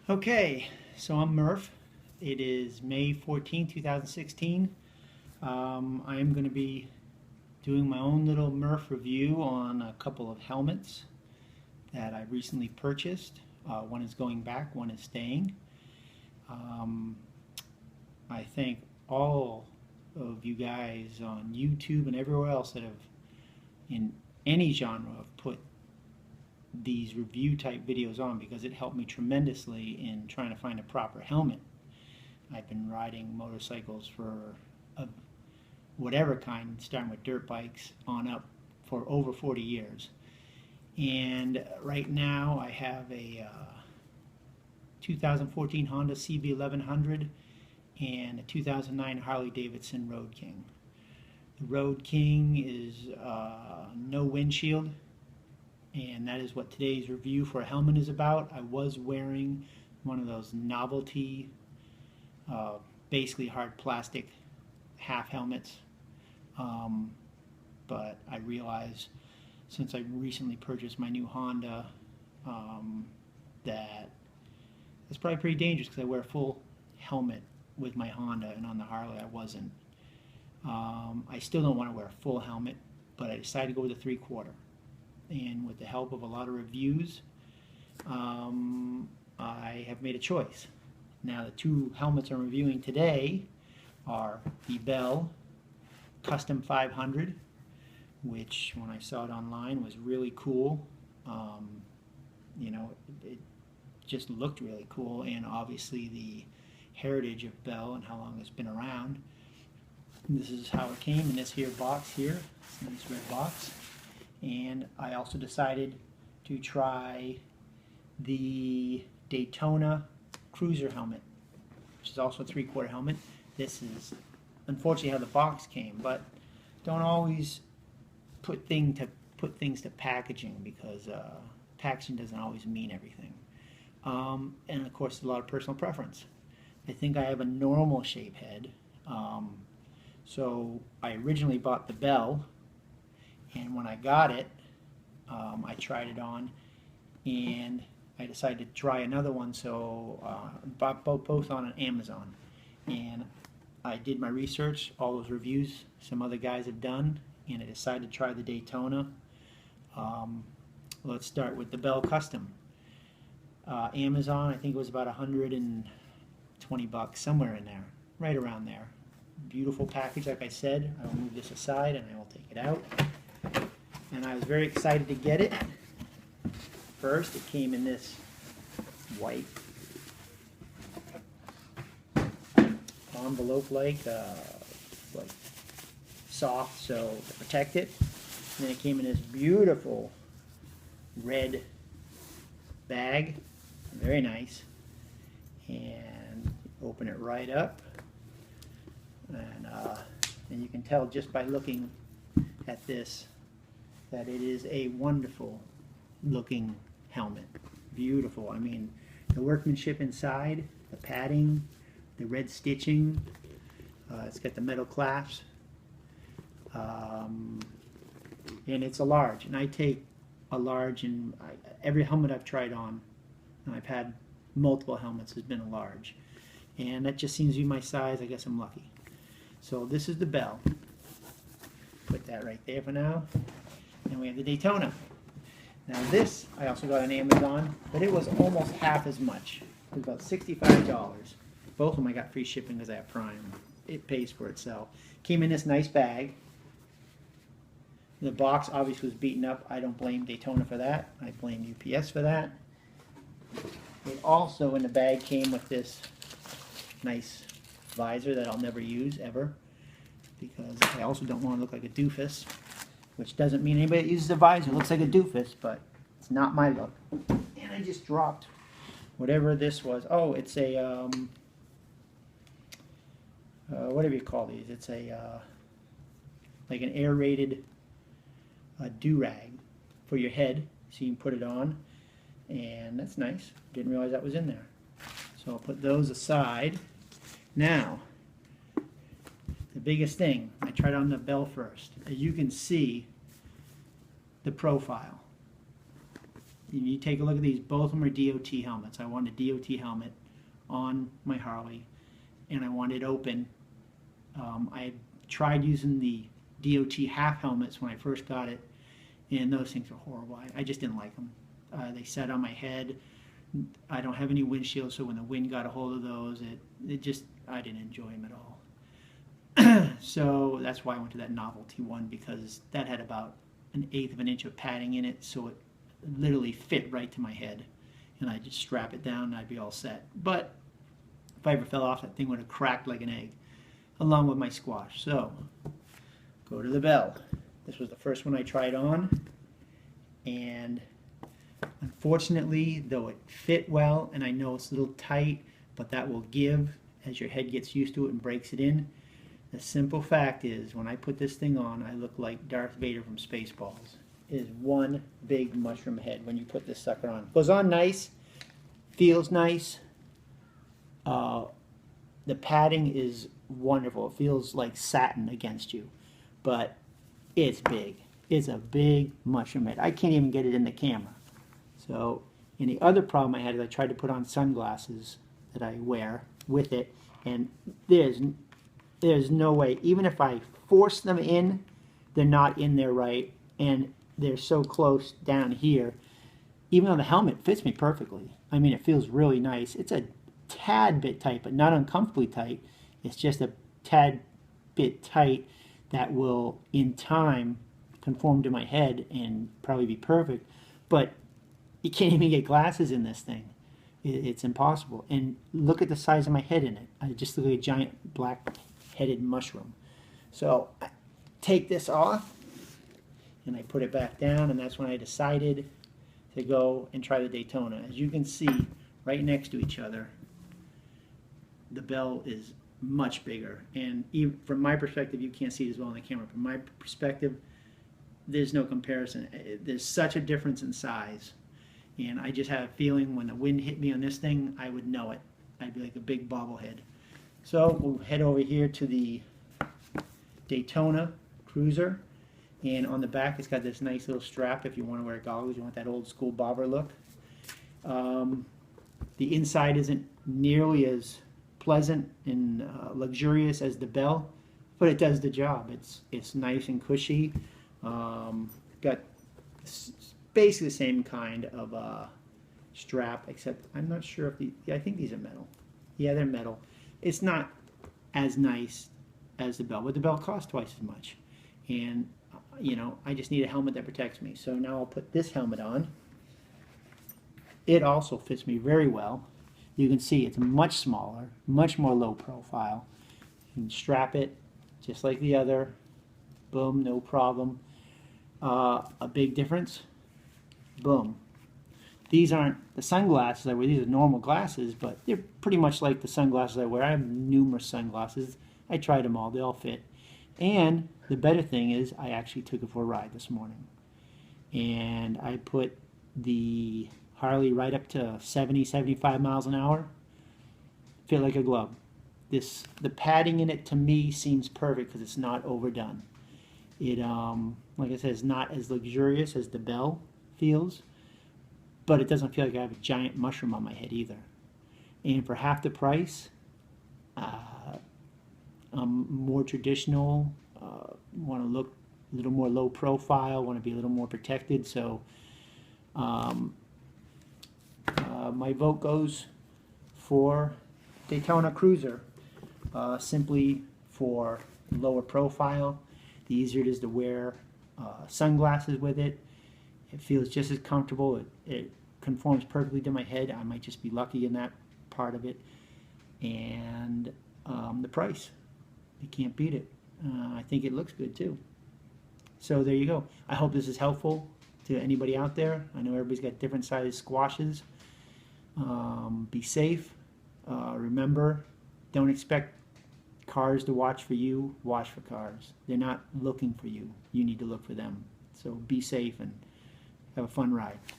Okay, so I'm Murph. It is May 14, 2016. I am going to be doing my own little Murph review on a couple of helmets that I recently purchased. One is going back, one is staying. Um, I thank all of you guys on YouTube and everywhere else that have, in any genre, have put these review type videos on, because it helped me tremendously in trying to find a proper helmet. I've been riding motorcycles for whatever kind, starting with dirt bikes on up, for over 40 years. And right now I have a 2014 Honda CB1100 and a 2009 Harley Davidson Road King. The Road King is no windshield, and that is what today's review for a helmet is about. I was wearing one of those novelty, basically hard plastic half helmets, but I realized since I recently purchased my new Honda that it's probably pretty dangerous, because I wear a full helmet with my Honda, and on the Harley I wasn't. I still don't want to wear a full helmet, but I decided to go with a 3/4. And with the help of a lot of reviews, I have made a choice. Now, the two helmets I'm reviewing today are the Bell Custom 500, which when I saw it online was really cool. You know, it just looked really cool, and obviously the heritage of Bell and how long it's been around. And this is how it came in this here box here. It's a nice red box. And I also decided to try the Daytona Cruiser helmet, which is also a 3/4 helmet. This is unfortunately how the box came, but don't always put things to packaging, because packaging doesn't always mean everything. And of course, a lot of personal preference. I think I have a normal shape head, so I originally bought the Bell. And when I got it, I tried it on, and I decided to try another one, so I bought both on Amazon. And I did my research, all those reviews some other guys have done, and I decided to try the Daytona. Let's start with the Bell Custom. Amazon, I think it was about $120, somewhere in there, right around there. Beautiful package, like I said. I will move this aside and I will take it out. And I was very excited to get it. First, it came in this white envelope-like, soft, so to protect it. And then it came in this beautiful red bag, very nice. And open it right up, and you can tell just by looking at this that it is a wonderful looking helmet. Beautiful. I mean, the workmanship inside, the padding, the red stitching, it's got the metal clasps, and it's a large, and I take a large in every helmet I've tried on, and I've had multiple helmets, has been a large, and that just seems to be my size. I guess I'm lucky. So this is the Bell. Put that right there for now. And we have the Daytona. Now this I also got on Amazon, but it was almost half as much. It was about $65. Both of them I got free shipping because I have Prime. It pays for itself. Came in this nice bag. The box obviously was beaten up. I don't blame Daytona for that. I blame UPS for that. It also in the bag came with this nice visor that I'll never use ever, because I also don't want to look like a doofus, which doesn't mean anybody that uses a visor looks like a doofus, but it's not my look. And I just dropped whatever this was. Oh, it's a whatever you call these. It's a like an aerated do-rag for your head, so you can put it on, and that's nice. Didn't realize that was in there. So I'll put those aside. Now, the biggest thing, I tried on the Bell first. As you can see, the profile. you take a look at these, both of them are DOT helmets. I want a DOT helmet on my Harley, and I want it open. I tried using the DOT half helmets when I first got it, and those things are horrible. I just didn't like them. They sat on my head. I don't have any windshield, so when the wind got a hold of those, I didn't enjoy them at all. So that's why I went to that novelty one, because that had about 1/8 of an inch of padding in it, so it literally fit right to my head, and I just strap it down and I'd be all set. But if I ever fell off, that thing would have cracked like an egg, along with my squash. So go to the bell. This was the first one I tried on, and unfortunately, though it fit well, and I know it's a little tight, but that will give as your head gets used to it and breaks it in. The simple fact is, when I put this thing on, I look like Darth Vader from Spaceballs. It is one big mushroom head when you put this sucker on. Goes on nice, feels nice. The padding is wonderful. It feels like satin against you, but it's big. It's a big mushroom head. I can't even get it in the camera. So, and the other problem I had is I tried to put on sunglasses that I wear with it, and there's no way. Even if I force them in, they're not in there right, and they're so close down here. Even though the helmet fits me perfectly. I mean, it feels really nice. It's a tad bit tight, but not uncomfortably tight. It's just a tad bit tight that will, in time, conform to my head and probably be perfect. But you can't even get glasses in this thing. It's impossible. And look at the size of my head in it. I just look like a giant black-headed mushroom. So I take this off, and I put it back down, and that's when I decided to go and try the Daytona. As you can see, right next to each other, the bell is much bigger. And even from my perspective, you can't see it as well on the camera. From my perspective, there's no comparison. There's such a difference in size. And I just had a feeling when the wind hit me on this thing, I would know it. I'd be like a big bobblehead. So we'll head over here to the Daytona Cruiser. And on the back, it's got this nice little strap if you want to wear goggles. You want that old school bobber look. The inside isn't nearly as pleasant and luxurious as the bell, but it does the job. It's nice and cushy. Got basically the same kind of strap, except I'm not sure if I think these are metal. Yeah, they're metal. It's not as nice as the bell, but the bell costs twice as much. And you know, I just need a helmet that protects me. So now I'll put this helmet on. It also fits me very well. You can see it's much smaller, much more low profile. You can strap it just like the other. Boom, no problem. A big difference. Boom. These aren't the sunglasses I wear. These are normal glasses, but they're pretty much like the sunglasses I wear. I have numerous sunglasses. I tried them all. They all fit. And the better thing is I actually took it for a ride this morning. And I put the Harley right up to 70, 75 miles an hour. Fit like a glove. The padding in it to me seems perfect because it's not overdone. It, like I said, is not as luxurious as the bell feels, but it doesn't feel like I have a giant mushroom on my head either. And for half the price, I'm more traditional, want to look a little more low profile, want to be a little more protected. So my vote goes for Daytona Cruiser, simply for lower profile. The easier it is to wear sunglasses with it. It feels just as comfortable. It conforms perfectly to my head. I might just be lucky in that part of it. And the price. You can't beat it. I think it looks good too. So there you go. I hope this is helpful to anybody out there. I know everybody's got different sized squashes. Be safe. Remember, don't expect cars to watch for you. Watch for cars. They're not looking for you. You need to look for them. So be safe and have a fun ride.